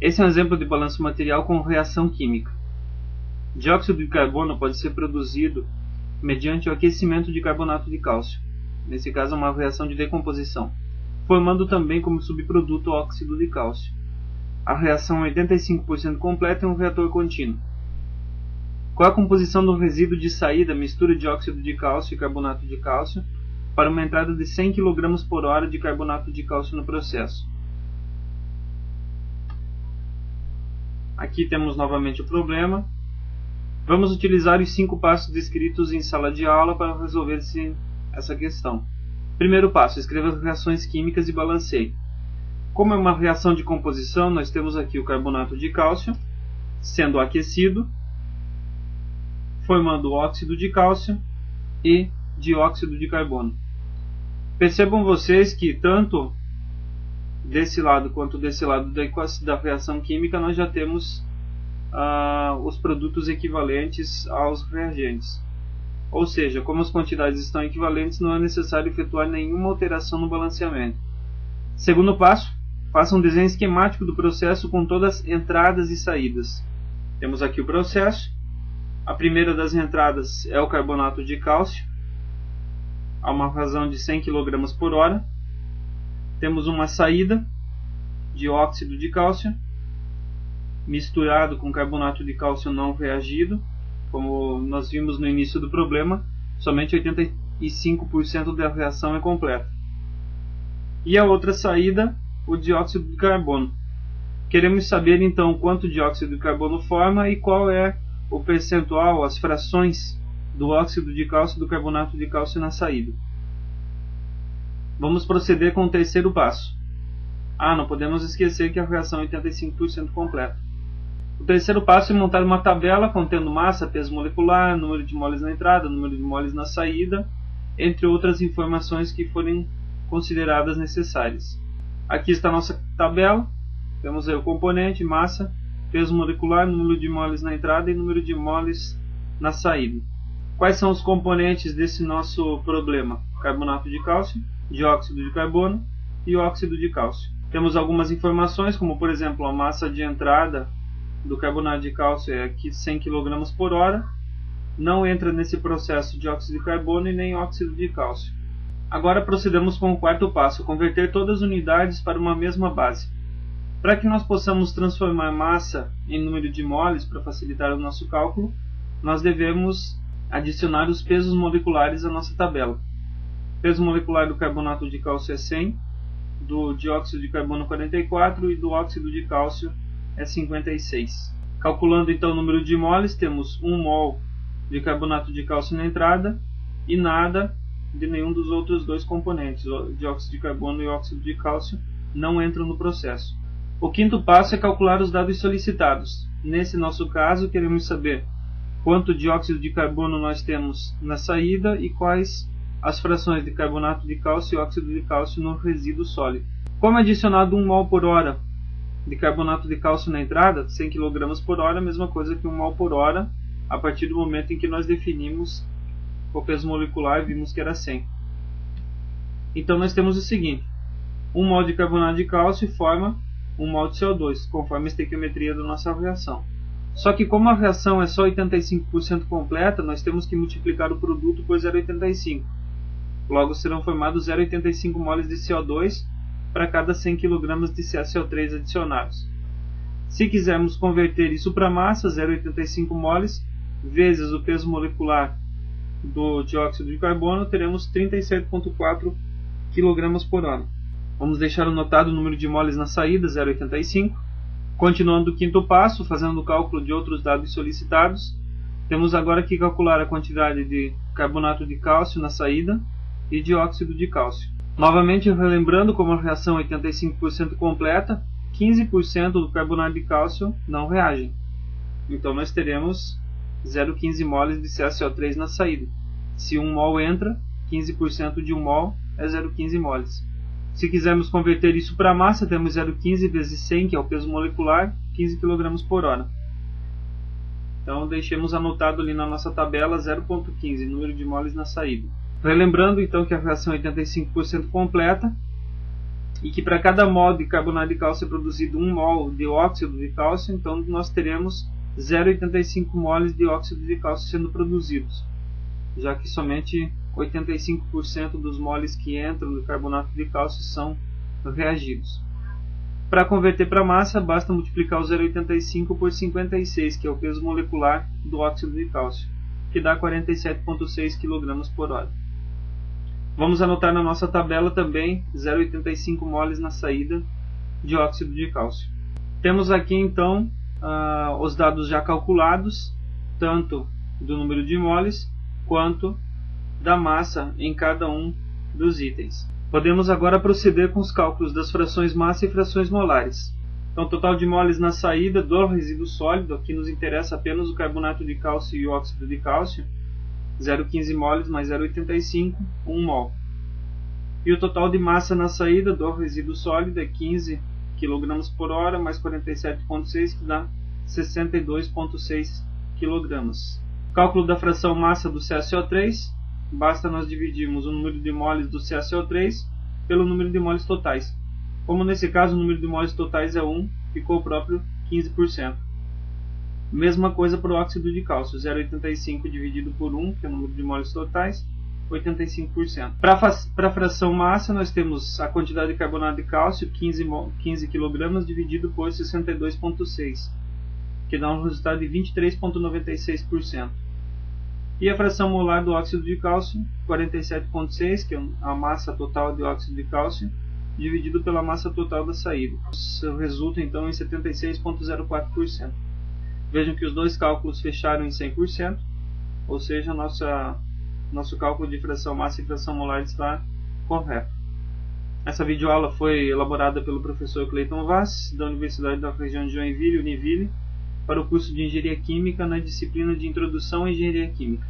Esse é um exemplo de balanço material com reação química. Dióxido de carbono pode ser produzido mediante o aquecimento de carbonato de cálcio, nesse caso uma reação de decomposição, formando também como subproduto o óxido de cálcio. A reação 85% completa é um reator contínuo. Qual a composição do resíduo de saída mistura de óxido de cálcio e carbonato de cálcio para uma entrada de 100 kg por hora de carbonato de cálcio no processo? Aqui temos novamente o problema. Vamos utilizar os 5 passos descritos em sala de aula para resolver essa questão. Primeiro passo, escreva as reações químicas e balanceie. Como é uma reação de composição, nós temos aqui o carbonato de cálcio sendo aquecido, formando óxido de cálcio e dióxido de carbono. Percebam vocês que tanto desse lado quanto desse lado da reação química nós já temos os produtos equivalentes aos reagentes. Ou seja, como as quantidades estão equivalentes, não é necessário efetuar nenhuma alteração no balanceamento. Segundo passo, faça um desenho esquemático do processo com todas as entradas e saídas. Temos aqui o processo. A primeira das entradas é o carbonato de cálcio, a uma razão de 100 kg por hora. Temos uma saída de óxido de cálcio, misturado com carbonato de cálcio não reagido. Como nós vimos no início do problema, somente 85% da reação é completa. E a outra saída, o dióxido de carbono. Queremos saber então quanto dióxido de carbono forma e qual é o percentual, as frações do óxido de cálcio e do carbonato de cálcio na saída. Vamos proceder com o terceiro passo. Não podemos esquecer que a reação é 85% completa. O terceiro passo é montar uma tabela contendo massa, peso molecular, número de moles na entrada, número de moles na saída, entre outras informações que forem consideradas necessárias. Aqui está a nossa tabela. Temos aí o componente, massa, peso molecular, número de moles na entrada e número de moles na saída. Quais são os componentes desse nosso problema? Carbonato de cálcio, dióxido de carbono e óxido de cálcio. Temos algumas informações, como por exemplo a massa de entrada do carbonato de cálcio é aqui 100 kg por hora. Não entra nesse processo dióxido de carbono e nem óxido de cálcio. Agora procedemos com o quarto passo, converter todas as unidades para uma mesma base. Para que nós possamos transformar massa em número de moles para facilitar o nosso cálculo, nós devemos adicionar os pesos moleculares à nossa tabela. O peso molecular do carbonato de cálcio é 100, do dióxido de carbono 44 e do óxido de cálcio é 56. Calculando então o número de moles, temos 1 mol de carbonato de cálcio na entrada e nada de nenhum dos outros dois componentes, o dióxido de carbono e o óxido de cálcio, não entram no processo. O quinto passo é calcular os dados solicitados. Nesse nosso caso, queremos saber quanto dióxido de carbono nós temos na saída e quais as frações de carbonato de cálcio e óxido de cálcio no resíduo sólido. Como é adicionado 1 mol por hora de carbonato de cálcio na entrada, 100 kg por hora, a mesma coisa que 1 mol por hora a partir do momento em que nós definimos o peso molecular e vimos que era 100. Então nós temos o seguinte: 1 mol de carbonato de cálcio forma 1 mol de CO2, conforme a estequiometria da nossa reação. Só que como a reação é só 85% completa, nós temos que multiplicar o produto por 0,85. Logo serão formados 0,85 moles de CO2 para cada 100 kg de CaCO3 adicionados. Se quisermos converter isso para massa, 0,85 moles vezes o peso molecular do dióxido de carbono, teremos 37,4 kg por hora. Vamos deixar anotado o número de moles na saída, 0,85. Continuando o quinto passo, fazendo o cálculo de outros dados solicitados, temos agora que calcular a quantidade de carbonato de cálcio na saída e dióxido de cálcio. Novamente, relembrando, como a reação é 85% completa, 15% do carbonato de cálcio não reagem. Então nós teremos 0,15 moles de CaCO3 na saída. Se 1 mol entra, 15% de 1 mol é 0,15 moles. Se quisermos converter isso para massa, temos 0,15 vezes 100, que é o peso molecular, 15 kg por hora. Então deixemos anotado ali na nossa tabela 0,15, número de moles na saída. Relembrando então que a reação é 85% completa, e que para cada mol de carbonato de cálcio é produzido 1 mol de óxido de cálcio, então nós teremos 0,85 moles de óxido de cálcio sendo produzidos, já que somente 85% dos moles que entram no carbonato de cálcio são reagidos. Para converter para massa, basta multiplicar o 0,85 por 56, que é o peso molecular do óxido de cálcio, que dá 47,6 kg por hora. Vamos anotar na nossa tabela também 0,85 moles na saída de óxido de cálcio. Temos aqui então os dados já calculados, tanto do número de moles quanto da massa em cada um dos itens. Podemos agora proceder com os cálculos das frações massa e frações molares. Então, total de moles na saída do resíduo sólido, aqui nos interessa apenas o carbonato de cálcio e o óxido de cálcio, 0,15 moles mais 0,85, 1 mol. E o total de massa na saída do resíduo sólido é 15 kg por hora mais 47,6, que dá 62,6 kg. Cálculo da fração massa do CaCO3, basta nós dividirmos o número de moles do CaCO3 pelo número de moles totais. Como nesse caso o número de moles totais é 1, ficou o próprio 15%. Mesma coisa para o óxido de cálcio, 0,85 dividido por 1, que é o número de moles totais, 85%. Para a fração massa, nós temos a quantidade de carbonato de cálcio, 15 kg, dividido por 62,6, que dá um resultado de 23,96%. E a fração molar do óxido de cálcio, 47,6, que é a massa total de óxido de cálcio, dividido pela massa total da saída. Isso resulta então em 76,04%. Vejam que os dois cálculos fecharam em 100%, ou seja, nosso cálculo de fração massa e fração molar está correto. Essa videoaula foi elaborada pelo professor Cleiton Vaz, da Universidade da Região de Joinville, Univille, para o curso de Engenharia Química na disciplina de Introdução à Engenharia Química.